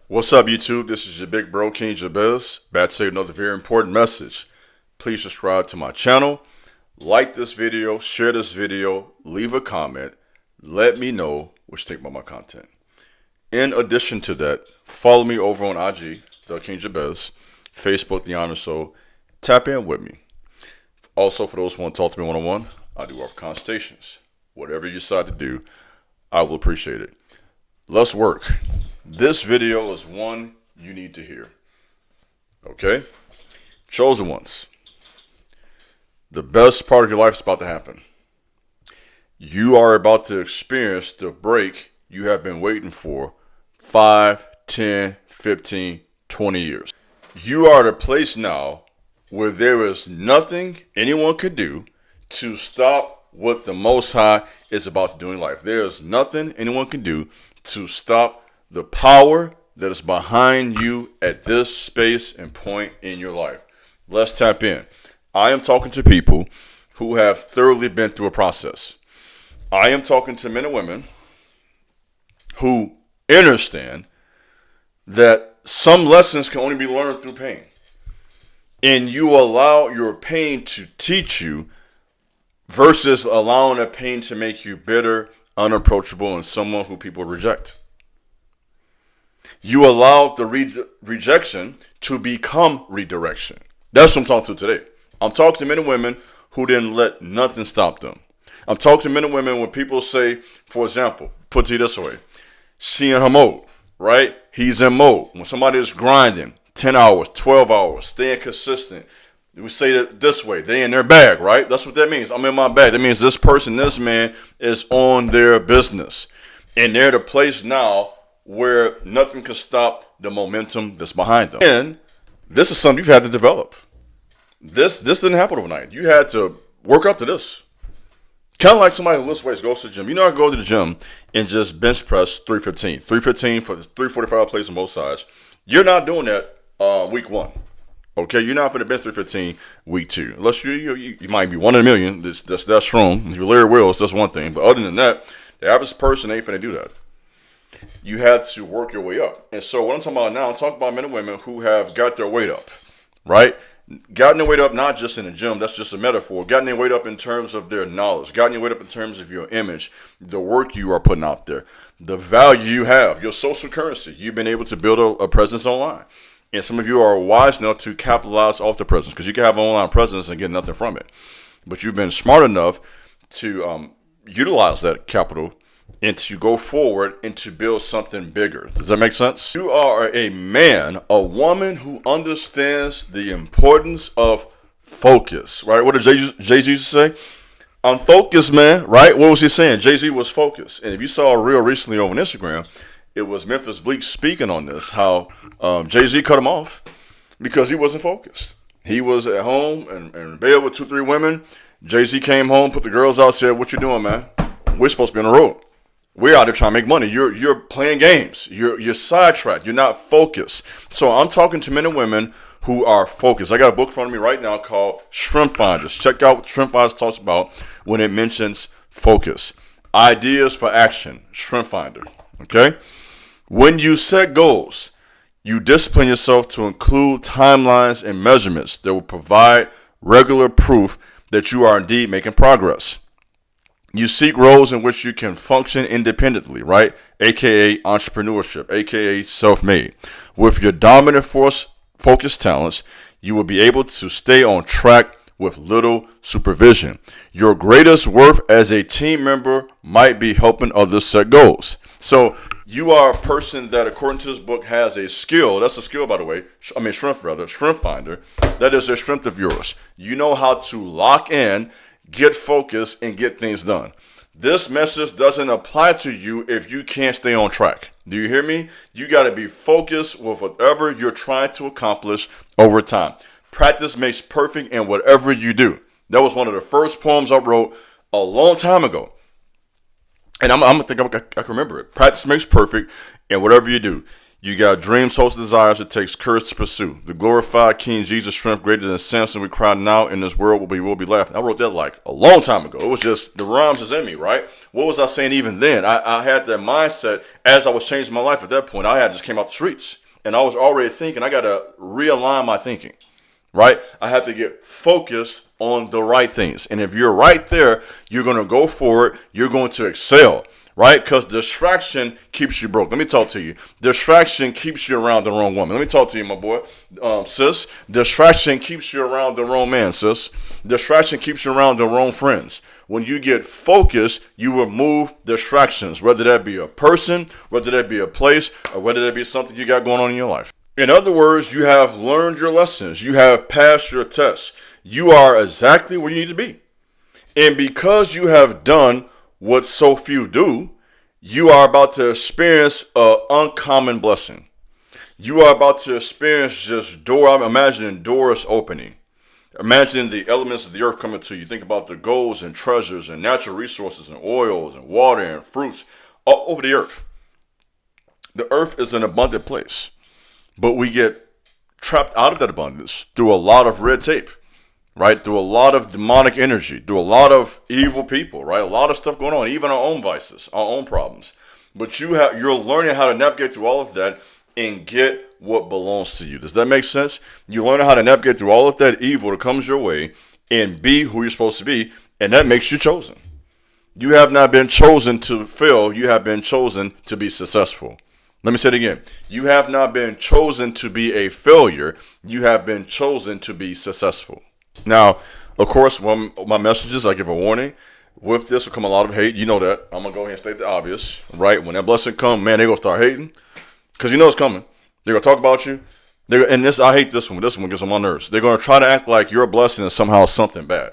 What's up, YouTube? This is your big bro, King Jabez, back to another very important message. Please subscribe to my channel, like this video, share this video, leave a comment, let me know what you think about my content. In addition to that, follow me over on IG, the King Jabez, Facebook, The Honor Soul. Tap in with me. Also, for those who want to talk to me one-on-one, I do offer consultations. Whatever you decide to do, I will appreciate it. Let's work. This video is one you need to hear. Okay? Chosen ones. The best part of your life is about to happen. You are about to experience the break you have been waiting for 5, 10, 15, 20 years. You are at a place now where there is nothing anyone could do to stop what the Most High is about to do in life. There is nothing anyone can do to stop the power that is behind you at this space and point in your life. Let's tap in. I am talking to people who have thoroughly been through a process. I am talking to men and women who understand that some lessons can only be learned through pain. And you allow your pain to teach you versus allowing that pain to make you bitter, unapproachable, and someone who people reject. You allow the rejection to become redirection. That's what I'm talking to today. I'm talking to men and women who didn't let nothing stop them. I'm talking to men and women when people say, for example, put it this way, seeing her mode, right? He's in mode. When somebody is grinding 10 hours, 12 hours, staying consistent, we say it this way, they in their bag, right? That's what that means. I'm in my bag. That means this person, this man is on their business. And they're at a place now where nothing can stop the momentum that's behind them. And this is something you've had to develop. This didn't happen overnight. You had to work up to this. Kind of like somebody who lifts weights, goes to the gym. You know, I go to the gym and just bench press 315. 315 for the 345 plates on both sides. You're not doing that week one. Okay, you're not for the bench 315 week two. Unless you might be one in a million. That's strong. If you're Larry Wills, that's one thing. But other than that, the average person ain't finna do that. You had to work your way up. And so what I'm talking about now, I'm talking about men and women who have got their weight up, right? Gotten their weight up not just in the gym, that's just a metaphor. Gotten their weight up in terms of their knowledge. Gotten your weight up in terms of your image, the work you are putting out there, the value you have, your social currency. You've been able to build a presence online. And some of you are wise enough to capitalize off the presence because you can have an online presence and get nothing from it. But you've been smart enough to utilize that capital and to go forward and to build something bigger. Does that make sense? You are a man, a woman who understands the importance of focus, right? What did Jay-Z say? I'm focused, man, right? What was he saying? Jay-Z was focused. And if you saw a reel recently over on Instagram, it was Memphis Bleak speaking on this, how Jay-Z cut him off because he wasn't focused. He was at home and in bed with 2-3 women. Jay-Z came home, put the girls out, said, "What you doing, man? We're supposed to be on the road. We're out there trying to make money. You're playing games. You're sidetracked. You're not focused." So I'm talking to men and women who are focused. I got a book in front of me right now called Strength Finders. Check out what Strength Finders talks about when it mentions focus. Ideas for action. Strength Finder. Okay? When you set goals, you discipline yourself to include timelines and measurements that will provide regular proof that you are indeed making progress. You seek roles in which you can function independently, right? AKA entrepreneurship, AKA self-made. With your dominant focused talents, you will be able to stay on track with little supervision. Your greatest worth as a team member might be helping others set goals. So you are a person that, according to this book, has a skill. That's a skill, by the way. Strength finder. That is a strength of yours. You know how to lock in, get focused, and get things done. This message doesn't apply to you if you can't stay on track. Do you hear me? You got to be focused with whatever you're trying to accomplish over time. Practice makes perfect in whatever you do. That was one of the first poems I wrote a long time ago. And I'm going to think I can remember it. Practice makes perfect in whatever you do. You got dreams, hopes, desires. It takes courage to pursue. The glorified King Jesus' strength greater than Samson. We cry now in this world. We will be laughing. I wrote that like a long time ago. It was just the rhymes is in me, right? What was I saying even then? I had that mindset as I was changing my life at that point. I had just came out the streets and I was already thinking I got to realign my thinking, right? I have to get focused on the right things. And if you're right there, you're going to go forward. You're going to excel. Right? Because distraction keeps you broke. Let me talk to you. Distraction keeps you around the wrong woman. Let me talk to you, my boy. Sis. Distraction keeps you around the wrong man, sis. Distraction keeps you around the wrong friends. When you get focused, you remove distractions, whether that be a person, whether that be a place, or whether that be something you got going on in your life. In other words, you have learned your lessons. You have passed your tests. You are exactly where you need to be. And because you have done what so few do, you are about to experience an uncommon blessing. You are about to experience just I'm imagining doors opening. Imagine the elements of the earth coming to you. Think about the golds and treasures and natural resources and oils and water and fruits all over the earth. The earth is an abundant place, but we get trapped out of that abundance through a lot of red tape. Right? Through a lot of demonic energy, through a lot of evil people, right? A lot of stuff going on, even our own vices, our own problems. But you're learning how to navigate through all of that and get what belongs to you. Does that make sense? You're learning how to navigate through all of that evil that comes your way and be who you're supposed to be, and that makes you chosen. You have not been chosen to fail. You have been chosen to be successful. Let me say it again. You have not been chosen to be a failure. You have been chosen to be successful. Now, of course, when my messages, I give a warning. With this will come a lot of hate. You know that. I'm going to go ahead and state the obvious, right? When that blessing comes, man, they're going to start hating because you know it's coming. They're going to talk about you. I hate this one. This one gets on my nerves. They're going to try to act like your blessing is somehow something bad.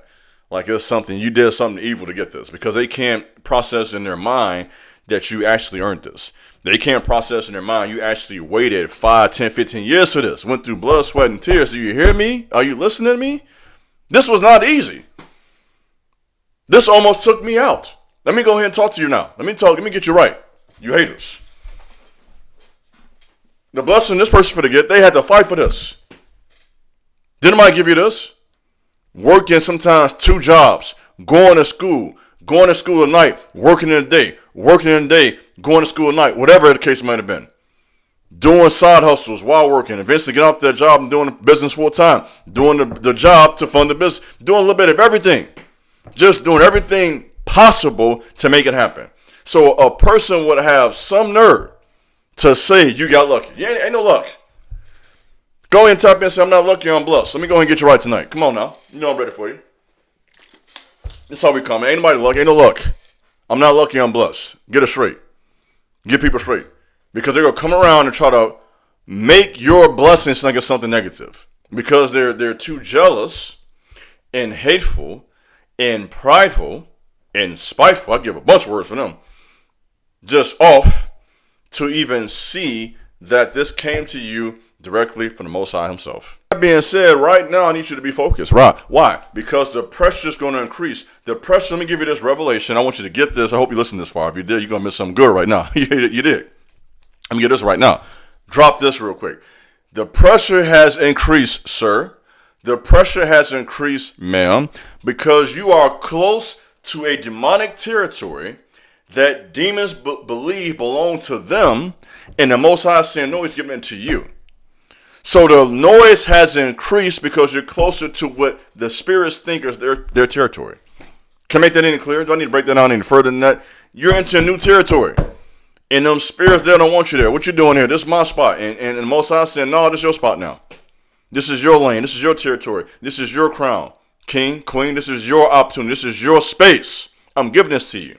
Like it's something, you did something evil to get this because they can't process in their mind that you actually earned this. They can't process in their mind you actually waited 5, 10, 15 years for this. Went through blood, sweat, and tears. Do you hear me? Are you listening to me? This was not easy. This almost took me out. Let me go ahead and talk to you now. Let me get you right. You haters. The blessing this person for to get, they had to fight for this. Didn't I give you this? Working sometimes 2 jobs, going to school at night, working in the day, going to school at night, whatever the case might have been. Doing side hustles while working, eventually get off that job and doing the business full time, doing the job to fund the business, doing a little bit of everything, just doing everything possible to make it happen. So a person would have some nerve to say you got lucky. Yeah, ain't no luck. Go ahead and type in and say I'm not lucky, I'm blessed. Let me go ahead and get you right tonight. Come on now. You know I'm ready for you. That's how we come. Ain't nobody lucky, ain't no luck. I'm not lucky, I'm blessed. Get it straight. Get people straight. Because they're going to come around and try to make your blessings think it's something negative. Because they're too jealous and hateful and prideful and spiteful. I give a bunch of words for them. Just off to even see that this came to you directly from the Most High himself. That being said, right now I need you to be focused. Right? Why? Because the pressure is going to increase. The pressure, let me give you this revelation. I want you to get this. I hope you listened this far. If you did, you're going to miss something good right now. You did. Let me get this right now. Drop this real quick. The pressure has increased, sir. The pressure has increased, ma'am, because you are close to a demonic territory that demons believe belong to them, and the Most High saying, no, he's giving it to you. So the noise has increased because you're closer to what the spirits think is their territory. Can I make that any clearer? Do I need to break that down any further than that? You're into a new territory. And them spirits, they don't want you there. What you doing here? This is my spot. And the Most High saying, no, this is your spot now. This is your lane. This is your territory. This is your crown. King, queen, this is your opportunity. This is your space. I'm giving this to you.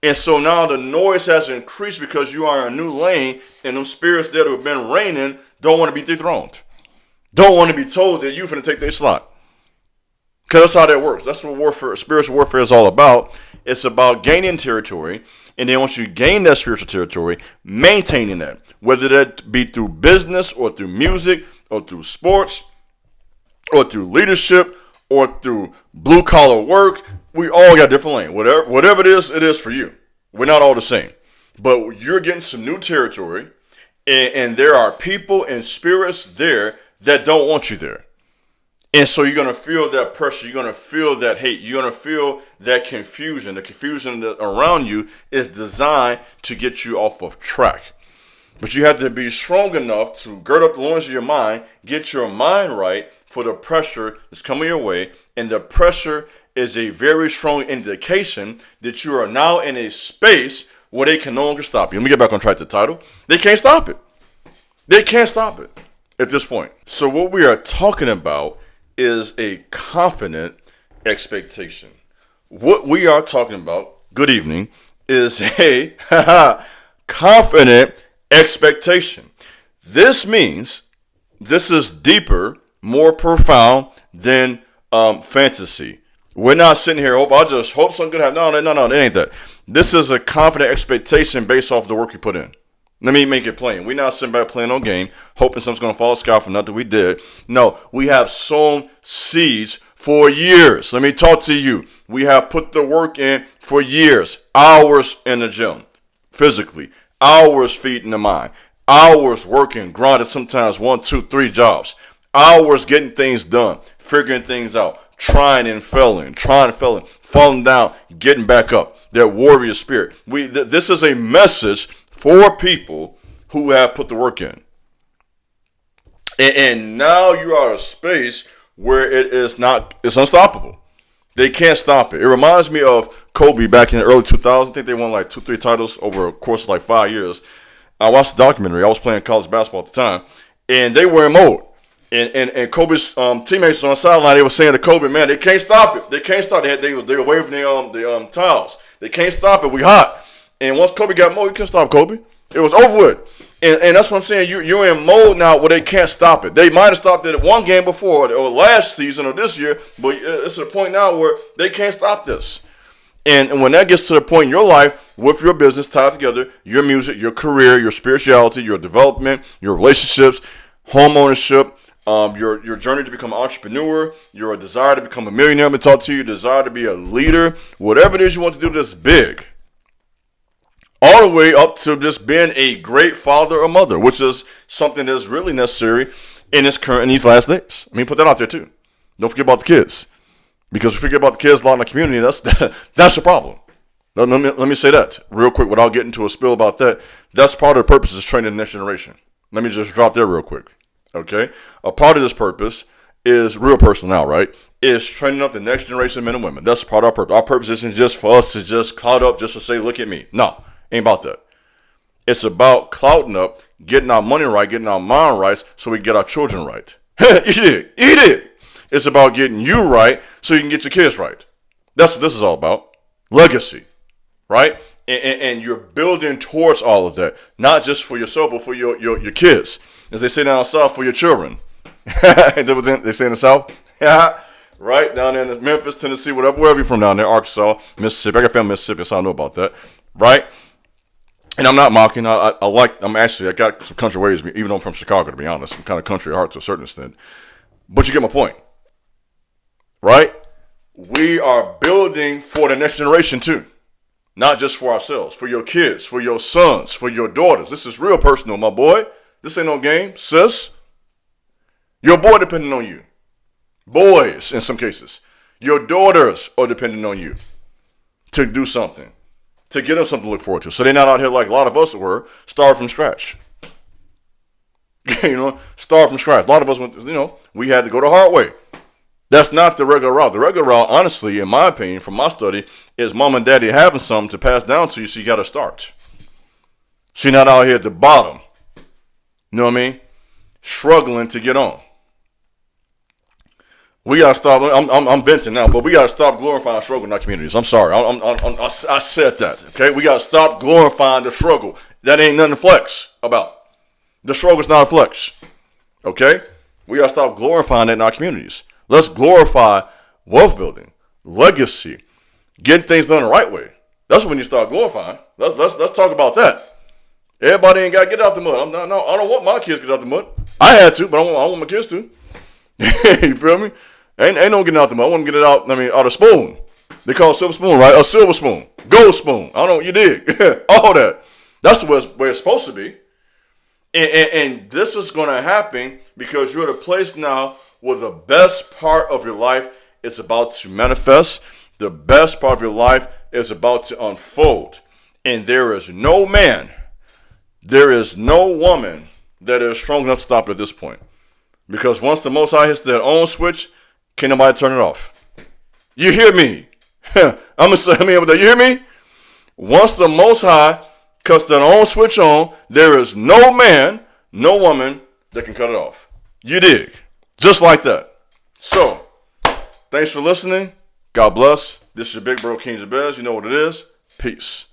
And so now the noise has increased because you are in a new lane, and them spirits that have been reigning don't want to be dethroned. Don't want to be told that you're going to take their slot. Because that's how that works. That's what warfare, spiritual warfare is all about. It's about gaining territory. And then once you gain that spiritual territory, maintaining that. Whether that be through business or through music or through sports or through leadership or through blue collar work. We all got different lanes. Whatever it is for you. We're not all the same. But you're getting some new territory. And there are people and spirits there that don't want you there. And so you're going to feel that pressure. You're going to feel that hate. You're going to feel that confusion. The confusion that around you is designed to get you off of track. But you have to be strong enough to gird up the loins of your mind, get your mind right for the pressure that's coming your way. And the pressure is a very strong indication that you are now in a space where they can no longer stop you. Let me get back on track to the title. They can't stop it. They can't stop it at this point. So what we are talking about is a confident expectation. What we are talking about, good evening, is a confident expectation. This means this is deeper, more profound than fantasy. We're not sitting here, I just hope something good happens. No, it ain't that. This is a confident expectation based off the work you put in. Let me make it plain. We're not sitting back playing no game, hoping something's going to fall sky from nothing we did. No, we have sown seeds for years. Let me talk to you. We have put the work in for years. Hours in the gym, physically. Hours feeding the mind. Hours working, grinding, sometimes 1, 2, 3 jobs. Hours getting things done, figuring things out, trying and failing, falling down, getting back up. That warrior spirit. This is a message for people who have put the work in. And now you are in a space where it's unstoppable. They can't stop it. It reminds me of Kobe back in the early 2000s. I think they won like 2-3 titles over a course of like 5 years. I watched the documentary. I was playing college basketball at the time. And they were in mode. And Kobe's teammates on the sideline, they were saying to Kobe, man, they can't stop it. They can't stop it. They were waving the towels. They can't stop it. We hot. And once Kobe got mode, you couldn't stop Kobe. It was over with. And that's what I'm saying. You're in mode now where they can't stop it. They might have stopped it at one game before or last season or this year, but it's at a point now where they can't stop this. And when that gets to the point in your life with your business tied together, your music, your career, your spirituality, your development, your relationships, home ownership, your journey to become an entrepreneur, your desire to become a millionaire, I'm going to talk to you, your desire to be a leader, whatever it is you want to do that's big. All the way up to just being a great father or mother, which is something that's really necessary in these last days. I mean, put that out there too. Don't forget about the kids. Because if you forget about the kids a lot in the community, that's a problem. Let me say that real quick without getting into a spill about that. That's part of the purpose is training the next generation. Let me just drop there real quick. Okay? A part of this purpose is real personal now, right? Is training up the next generation of men and women. That's part of our purpose. Our purpose isn't just for us to just cloud up just to say, look at me. No. Ain't about that. It's about clouding up, getting our money right, getting our mind right, so we can get our children right. You did. It's about getting you right so you can get your kids right. That's what this is all about. Legacy, right? And you're building towards all of that, not just for yourself, but for your kids. As they say down south, for your children. They say in the south? Right? Down in Memphis, Tennessee, wherever you're from down there, Arkansas, Mississippi. I got family in Mississippi, so I know about that. Right? And I'm not mocking. I got some country ways, even though I'm from Chicago, to be honest. I'm kind of country at heart to a certain extent. But you get my point. Right? We are building for the next generation too. Not just for ourselves, for your kids, for your sons, for your daughters. This is real personal, my boy. This ain't no game, sis. Your boy depending on you. Boys, in some cases. Your daughters are depending on you to do something. To get them something to look forward to. So they're not out here like a lot of us were, starved from scratch. Starved from scratch. A lot of us went, we had to go the hard way. That's not the regular route. The regular route, honestly, in my opinion, from my study, is mom and daddy having something to pass down to you, so you got to start. So you're not out here at the bottom. You know what I mean? Struggling to get on. We gotta stop. I'm venting now, but we gotta stop glorifying struggle in our communities. I'm sorry. I said that. Okay, we gotta stop glorifying the struggle. That ain't nothing to flex about. The struggle's not a flex. Okay, we gotta stop glorifying that in our communities. Let's glorify wealth building, legacy, getting things done the right way. That's when you start glorifying. Let's talk about that. Everybody ain't gotta get out the mud. I don't want my kids to get out the mud. I had to, but I want my kids to. You feel me? Ain't no getting out the mud. I want to get it out. Out of spoon. They call it silver spoon, right? A silver spoon, gold spoon. I don't know what you dig. All that. That's where it's supposed to be. And this is going to happen because you're at a place now where the best part of your life is about to manifest. The best part of your life is about to unfold. And there is no man, there is no woman that is strong enough to stop at this point. Because once the Most High hits their own switch, can't nobody turn it off. You hear me? I'm going to say, you hear me? Once the Most High cuts their own switch on, there is no man, no woman that can cut it off. You dig? Just like that. So, thanks for listening. God bless. This is your Big Bro Kings of Bears. You know what it is. Peace.